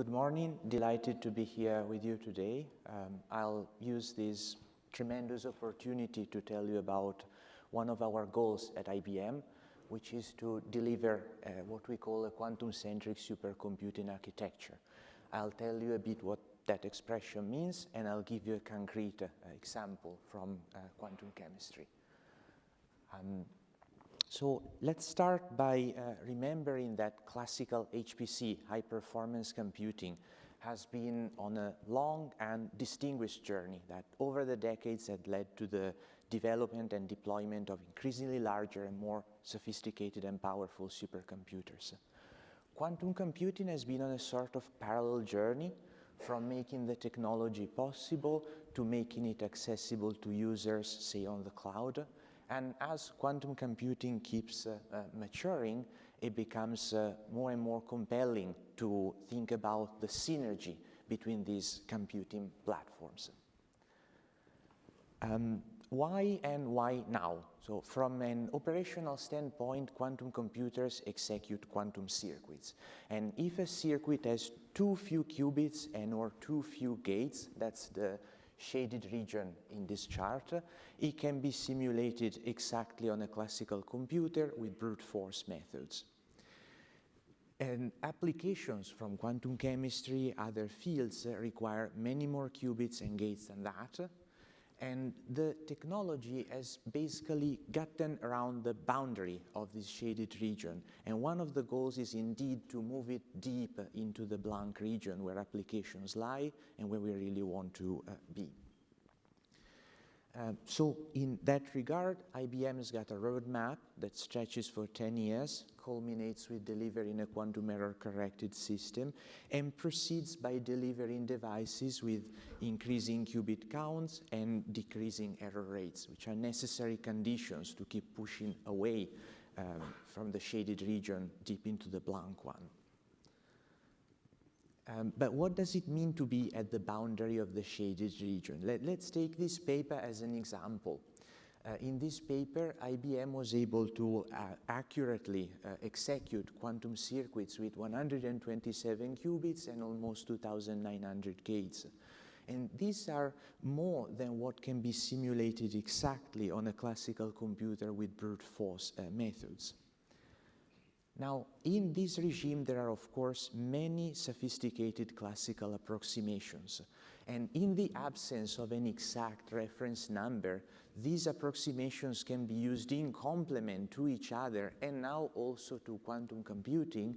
Good morning. Delighted to be here with you today. I'll use this tremendous opportunity to tell you about one of our goals at IBM, which is to deliver what we call a quantum-centric supercomputing architecture. I'll tell you a bit what that expression means, and I'll give you a concrete example from quantum chemistry. So let's start by remembering that classical HPC, high-performance computing, has been on a long and distinguished journey that over the decades had led to the development and deployment of increasingly larger and more sophisticated and powerful supercomputers. Quantum computing has been on a sort of parallel journey from making the technology possible to making it accessible to users, say, on the cloud. And as quantum computing keeps maturing, it becomes more and more compelling to think about the synergy between these computing platforms. Why and why now? So from an operational standpoint, quantum computers execute quantum circuits. And if a circuit has too few qubits and or too few gates, that's the shaded region in this chart, it can be simulated exactly on a classical computer with brute force methods. And applications from quantum chemistry, other fields require many more qubits and gates than that. And the technology has basically gotten around the boundary of this shaded region. And one of the goals is indeed to move it deep into the blank region where applications lie and where we really want to be. So in that regard, IBM has got a roadmap that stretches for 10 years, culminates with delivering a quantum error-corrected system, and proceeds by delivering devices with increasing qubit counts and decreasing error rates, which are necessary conditions to keep pushing away from the shaded region deep into the blank one. But what does it mean to be at the boundary of the shaded region? Let's take this paper as an example. In this paper, IBM was able to accurately execute quantum circuits with 127 qubits and almost 2,900 gates. And these are more than what can be simulated exactly on a classical computer with brute force methods. Now, in this regime, there are, of course, many sophisticated classical approximations. And in the absence of an exact reference number, these approximations can be used in complement to each other and now also to quantum computing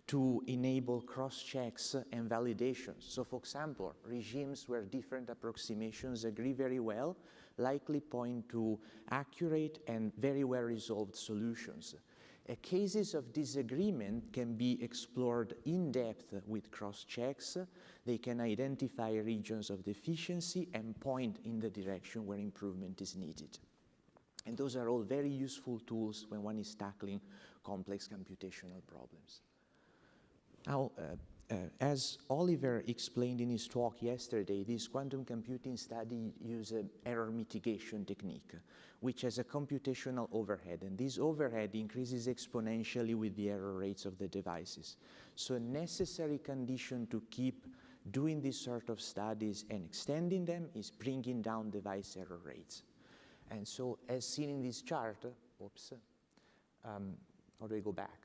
to enable cross-checks and validations. So, for example, regimes where different approximations agree very well likely point to accurate and very well-resolved solutions. Cases of disagreement can be explored in depth with cross-checks. They can identify regions of deficiency and point in the direction where improvement is needed. And those are all very useful tools when one is tackling complex computational problems. Now, as Oliver explained in his talk yesterday, this quantum computing study uses an error mitigation technique, which has a computational overhead, and this overhead increases exponentially with the error rates of the devices. So a necessary condition to keep doing this sort of studies and extending them is bringing down device error rates. And so as seen in this chart, how do I go back?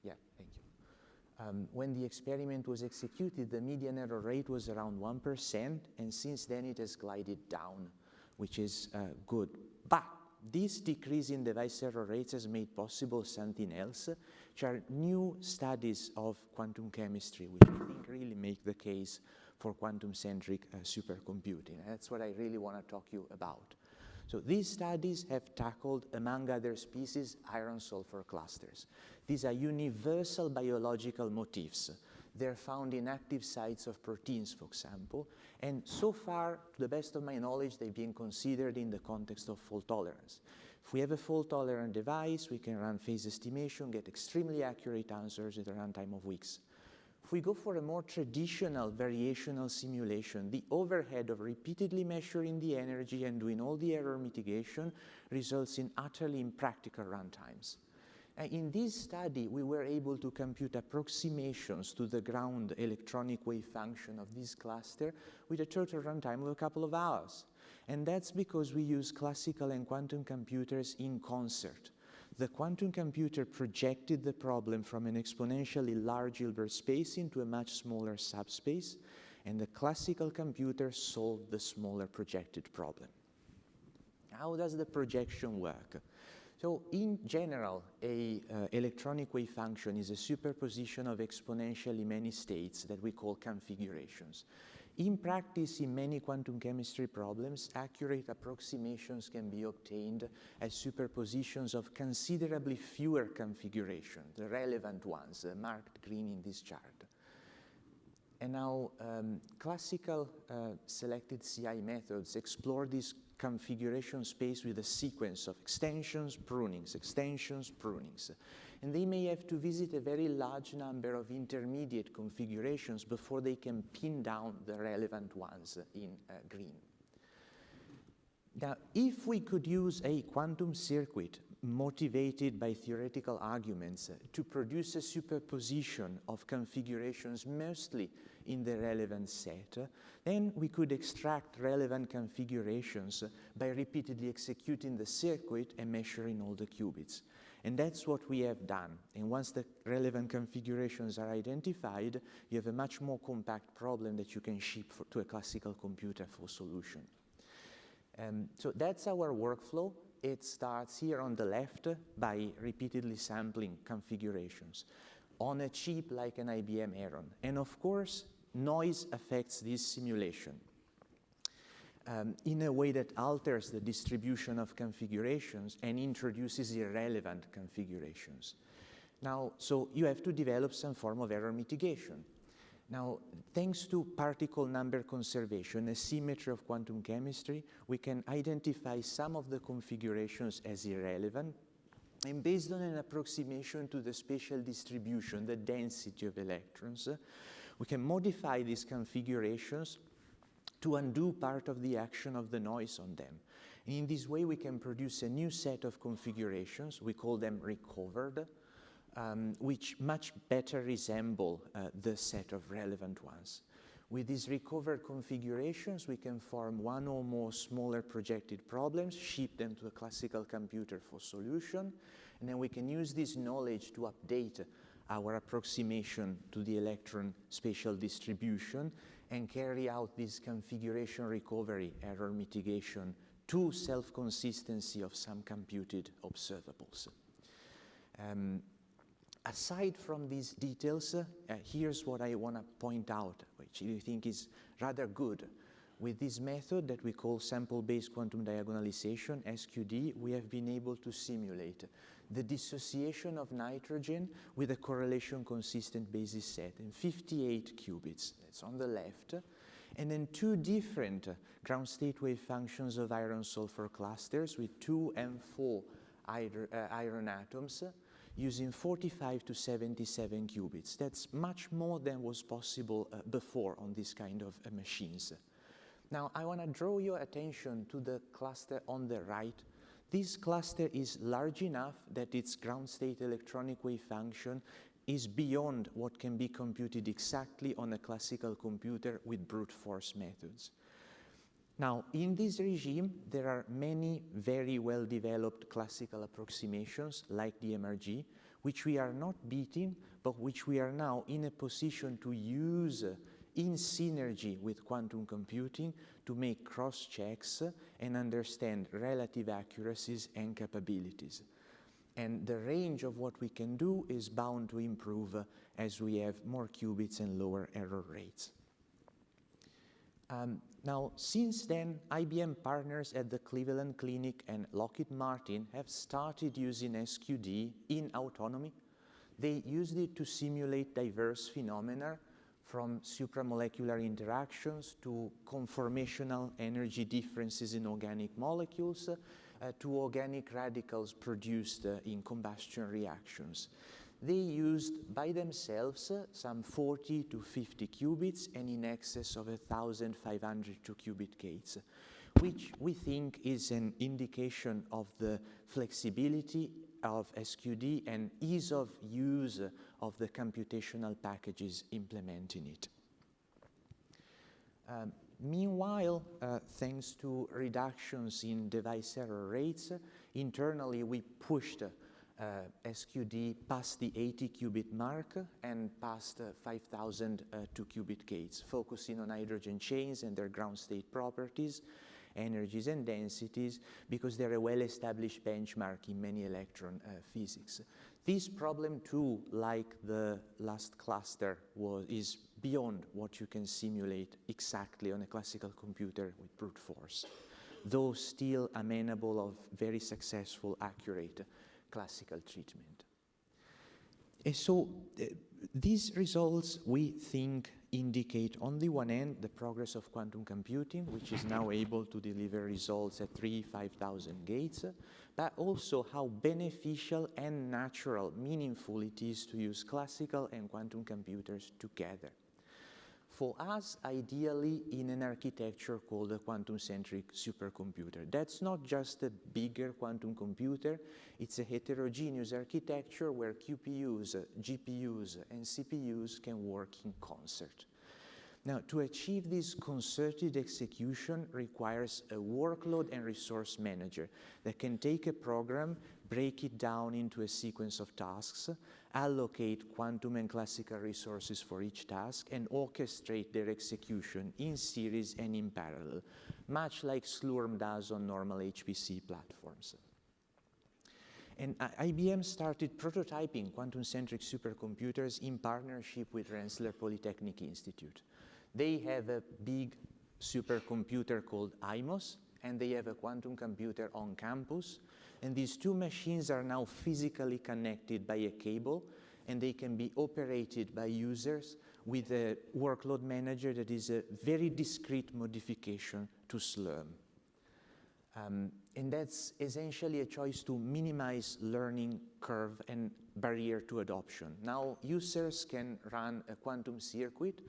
Yeah, thank you. When the experiment was executed, the median error rate was around 1%, and since then it has glided down, which is good. But this decrease in device error rates has made possible something else, which are new studies of quantum chemistry, which I think really make the case for quantum-centric supercomputing. And that's what I really want to talk to you about. So these studies have tackled, among other species, iron-sulfur clusters. These are universal biological motifs. They're found in active sites of proteins, for example, and so far, to the best of my knowledge, they've been considered in the context of fault tolerance. If we have a fault-tolerant device, we can run phase estimation, get extremely accurate answers with a runtime of weeks. If we go for a more traditional variational simulation, the overhead of repeatedly measuring the energy and doing all the error mitigation results in utterly impractical runtimes. In this study, we were able to compute approximations to the ground electronic wave function of this cluster with a total runtime of a couple of hours. And that's because we use classical and quantum computers in concert. The quantum computer projected the problem from an exponentially large Hilbert space into a much smaller subspace, and the classical computer solved the smaller projected problem. How does the projection work? So in general, a electronic wave function is a superposition of exponentially many states that we call configurations. In practice, in many quantum chemistry problems, accurate approximations can be obtained as superpositions of considerably fewer configurations, the relevant ones, marked green in this chart. And now, classical selected CI methods explore this configuration space with a sequence of extensions, prunings, and they may have to visit a very large number of intermediate configurations before they can pin down the relevant ones in green. Now, if we could use a quantum circuit motivated by theoretical arguments to produce a superposition of configurations mostly in the relevant set, then we could extract relevant configurations by repeatedly executing the circuit and measuring all the qubits. And that's what we have done. And once the relevant configurations are identified, you have a much more compact problem that you can ship to a classical computer for solution. So that's our workflow. It starts here on the left by repeatedly sampling configurations on a chip like an IBM Aeron. And of course, noise affects this simulation in a way that alters the distribution of configurations and introduces irrelevant configurations. Now, so you have to develop some form of error mitigation. Now, thanks to particle number conservation, a symmetry of quantum chemistry, we can identify some of the configurations as irrelevant, and based on an approximation to the spatial distribution, the density of electrons, we can modify these configurations to undo part of the action of the noise on them. And in this way, we can produce a new set of configurations, we call them recovered, which much better resemble the set of relevant ones. With these recovered configurations, we can form one or more smaller projected problems, ship them to a classical computer for solution, and then we can use this knowledge to update our approximation to the electron spatial distribution and carry out this configuration recovery error mitigation to self-consistency of some computed observables. Aside from these details, here's what I want to point out, which I think is rather good. With this method that we call sample-based quantum diagonalization, SQD, we have been able to simulate the dissociation of nitrogen with a correlation-consistent basis set in 58 qubits. That's on the left. And then two different ground state wave functions of iron-sulfur clusters with 2 and 4 iron atoms, using 45 to 77 qubits. That's much more than was possible before on this kind of machines. Now, I want to draw your attention to the cluster on the right. This cluster is large enough that its ground state electronic wave function is beyond what can be computed exactly on a classical computer with brute force methods. Now, in this regime, there are many very well-developed classical approximations, like the MRG, which we are not beating, but which we are now in a position to use in synergy with quantum computing to make cross-checks and understand relative accuracies and capabilities. And the range of what we can do is bound to improve as we have more qubits and lower error rates. Now, since then, IBM partners at the Cleveland Clinic and Lockheed Martin have started using SQD in autonomy. They used it to simulate diverse phenomena, from supramolecular interactions to conformational energy differences in organic molecules to organic radicals produced in combustion reactions. They used by themselves some 40 to 50 qubits and in excess of 1,500 2-qubit gates, which we think is an indication of the flexibility of SQD and ease of use of the computational packages implementing it. Meanwhile, thanks to reductions in device error rates, internally we pushed SQD past the 80 qubit mark and past 5,000 2-qubit gates, focusing on hydrogen chains and their ground state properties, energies and densities, because they're a well-established benchmark in many electron physics. This problem too, like the last cluster, is beyond what you can simulate exactly on a classical computer with brute force, though still amenable of very successful, accurate classical treatment. And so these results, we think, indicate on the one hand the progress of quantum computing, which is now able to deliver results at 5,000 gates, but also how beneficial and natural, meaningful it is to use classical and quantum computers together. For us, ideally in an architecture called a quantum-centric supercomputer. That's not just a bigger quantum computer, it's a heterogeneous architecture where QPUs, GPUs, and CPUs can work in concert. Now, to achieve this concerted execution requires a workload and resource manager that can take a program, break it down into a sequence of tasks, allocate quantum and classical resources for each task, and orchestrate their execution in series and in parallel, much like Slurm does on normal HPC platforms. And IBM started prototyping quantum-centric supercomputers in partnership with Rensselaer Polytechnic Institute. They have a big supercomputer called IMOS, and they have a quantum computer on campus. And these two machines are now physically connected by a cable, and they can be operated by users with a workload manager that is a very discrete modification to Slurm. And that's essentially a choice to minimize learning curve and barrier to adoption. Now, users can run a quantum circuit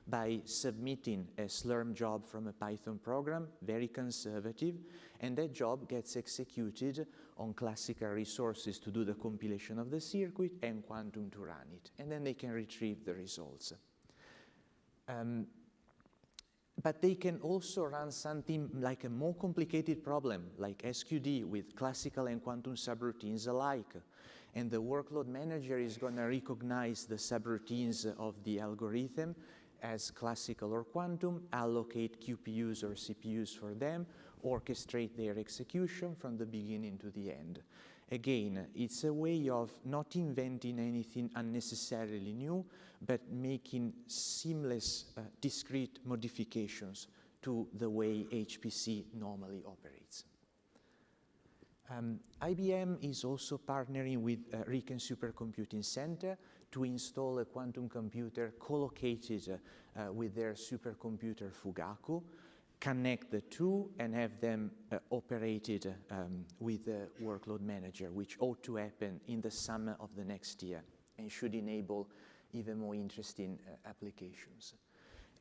by submitting a Slurm job from a Python program, very conservative, and that job gets executed on classical resources to do the compilation of the circuit and quantum to run it, and then they can retrieve the results. But they can also run something like a more complicated problem, like SQD with classical and quantum subroutines alike, and the workload manager is going to recognize the subroutines of the algorithm as classical or quantum, allocate QPUs or CPUs for them, orchestrate their execution from the beginning to the end. Again, it's a way of not inventing anything unnecessarily new, but making seamless, discrete modifications to the way HPC normally operates. IBM is also partnering with RIKEN Supercomputing Center to install a quantum computer co-located with their supercomputer Fugaku, connect the two, and have them operated with the workload manager, which ought to happen in the summer of the next year and should enable even more interesting applications.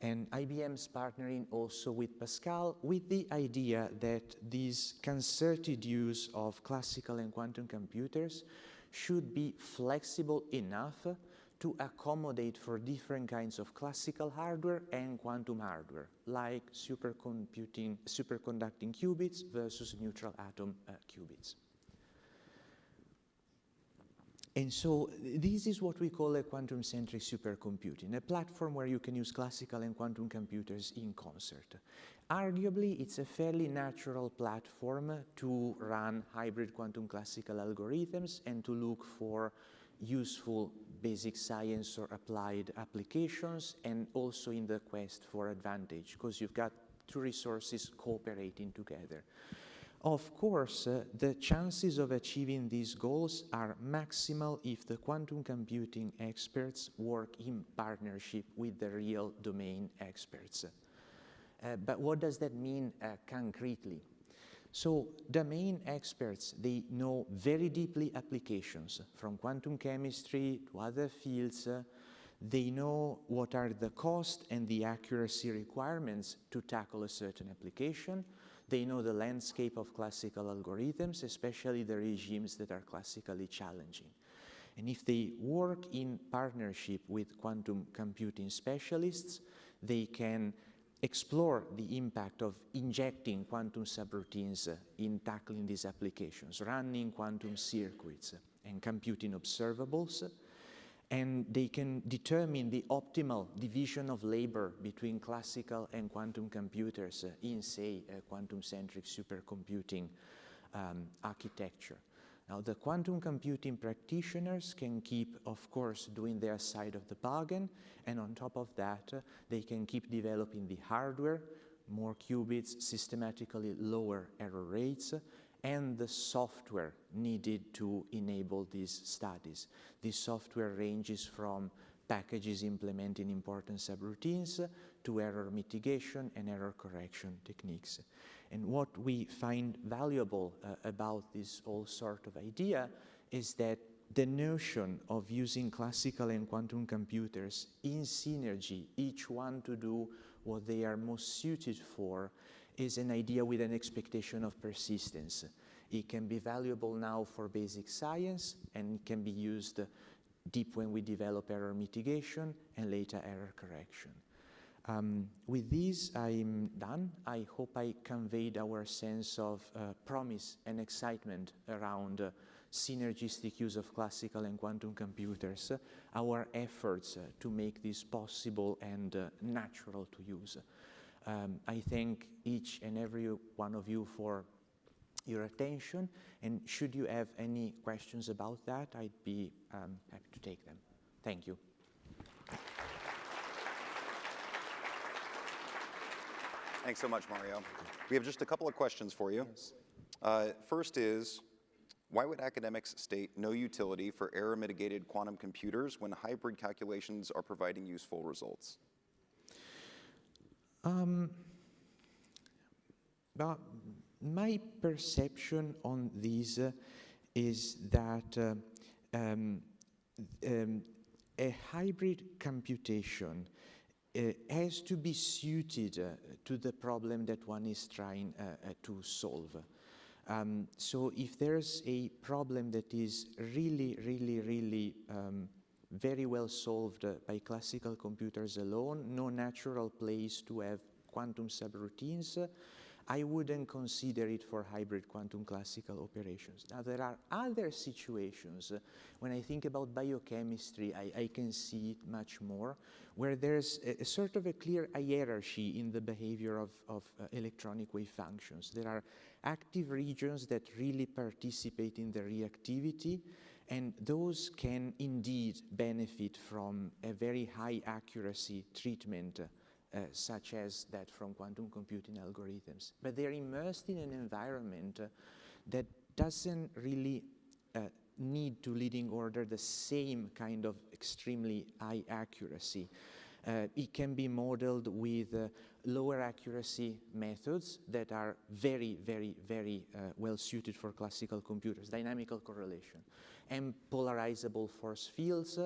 And IBM's partnering also with Pascal with the idea that this concerted use of classical and quantum computers should be flexible enough to accommodate for different kinds of classical hardware and quantum hardware, like superconducting qubits versus neutral atom qubits. And so this is what we call a quantum-centric supercomputing, a platform where you can use classical and quantum computers in concert. Arguably, it's a fairly natural platform to run hybrid quantum classical algorithms and to look for useful basic science or applied applications, and also in the quest for advantage, because you've got two resources cooperating together. Of course, the chances of achieving these goals are maximal if the quantum computing experts work in partnership with the real domain experts. But what does that mean concretely? So domain experts, they know very deeply applications from quantum chemistry to other fields. They know what are the cost and the accuracy requirements to tackle a certain application. They know the landscape of classical algorithms, especially the regimes that are classically challenging. And if they work in partnership with quantum computing specialists, they can explore the impact of injecting quantum subroutines in tackling these applications, running quantum circuits and computing observables, and they can determine the optimal division of labor between classical and quantum computers in, say, a quantum-centric supercomputing architecture. Now, the quantum computing practitioners can keep, of course, doing their side of the bargain, and on top of that, they can keep developing the hardware, more qubits, systematically lower error rates, and the software needed to enable these studies. This software ranges from packages implementing important subroutines to error mitigation and error correction techniques. And what we find valuable about this whole sort of idea is that the notion of using classical and quantum computers in synergy, each one to do what they are most suited for, is an idea with an expectation of persistence. It can be valuable now for basic science, and it can be used deep when we develop error mitigation and later error correction. With this, I'm done. I hope I conveyed our sense of promise and excitement around synergistic use of classical and quantum computers, our efforts to make this possible and natural to use. I thank each and every one of you for your attention, and should you have any questions about that, I'd be happy to take them. Thank you. Thanks so much, Mario. We have just a couple of questions for you. Yes. First is, why would academics state no utility for error-mitigated quantum computers when hybrid calculations are providing useful results? But my perception on this is that a hybrid computation has to be suited to the problem that one is trying to solve. So if there's a problem that is really very well solved by classical computers alone, no natural place to have quantum subroutines, I wouldn't consider it for hybrid quantum classical operations. Now, there are other situations, when I think about biochemistry, I can see it much more, where there's a sort of a clear hierarchy in the behavior of electronic wave functions. There are active regions that really participate in the reactivity, and those can indeed benefit from a very high accuracy treatment such as that from quantum computing algorithms. But they're immersed in an environment that doesn't really need to leading order the same kind of extremely high accuracy. It can be modeled with lower accuracy methods that are very well suited for classical computers, dynamical correlation, and polarizable force fields,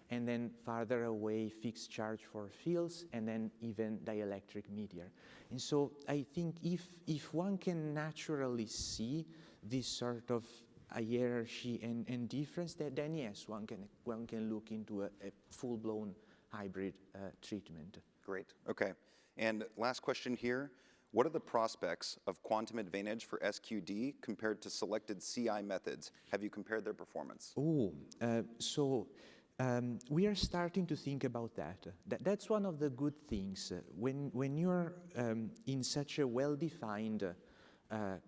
and then farther away fixed charge for fields, and then even dielectric media. And so I think if one can naturally see this sort of hierarchy and difference, then yes, one can look into a full-blown hybrid treatment. Great, okay. And last question here, what are the prospects of quantum advantage for SQD compared to selected CI methods? Have you compared their performance? We are starting to think about that. That's one of the good things. When you're in such a well-defined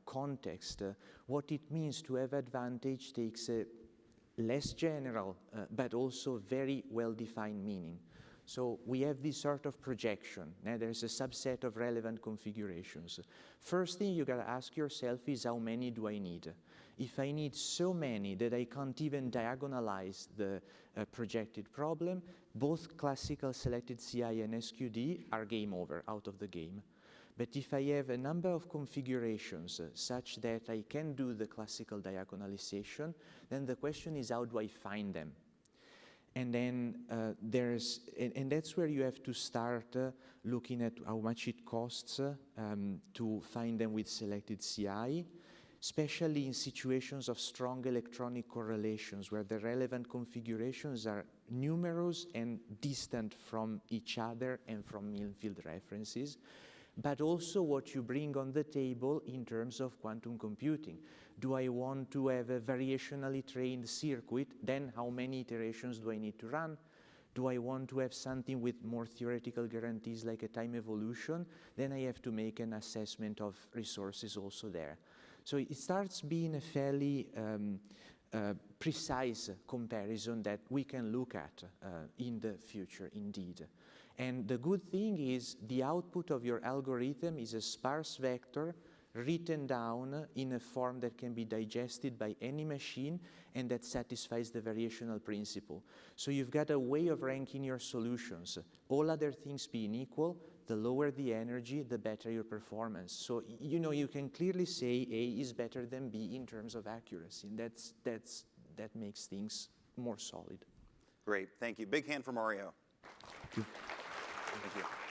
context, what it means to have advantage takes a less general, but also very well-defined meaning. So we have this sort of projection. Now there's a subset of relevant configurations. First thing you gotta ask yourself is, how many do I need? If I need so many that I can't even diagonalize the projected problem, both classical selected CI and SQD are game over, out of the game. But if I have a number of configurations such that I can do the classical diagonalization, then the question is, how do I find them? And then and that's where you have to start looking at how much it costs to find them with selected CI, especially in situations of strong electronic correlations where the relevant configurations are numerous and distant from each other and from mean-field references, but also what you bring on the table in terms of quantum computing. Do I want to have a variationally trained circuit? Then how many iterations do I need to run? Do I want to have something with more theoretical guarantees like a time evolution? Then I have to make an assessment of resources also there. So it starts being a fairly precise comparison that we can look at in the future, indeed. And the good thing is the output of your algorithm is a sparse vector written down in a form that can be digested by any machine and that satisfies the variational principle. So you've got a way of ranking your solutions. All other things being equal, the lower the energy, the better your performance. So you know you can clearly say A is better than B in terms of accuracy. And that makes things more solid. Great, thank you. Big hand for Mario. Thank you. Thank you.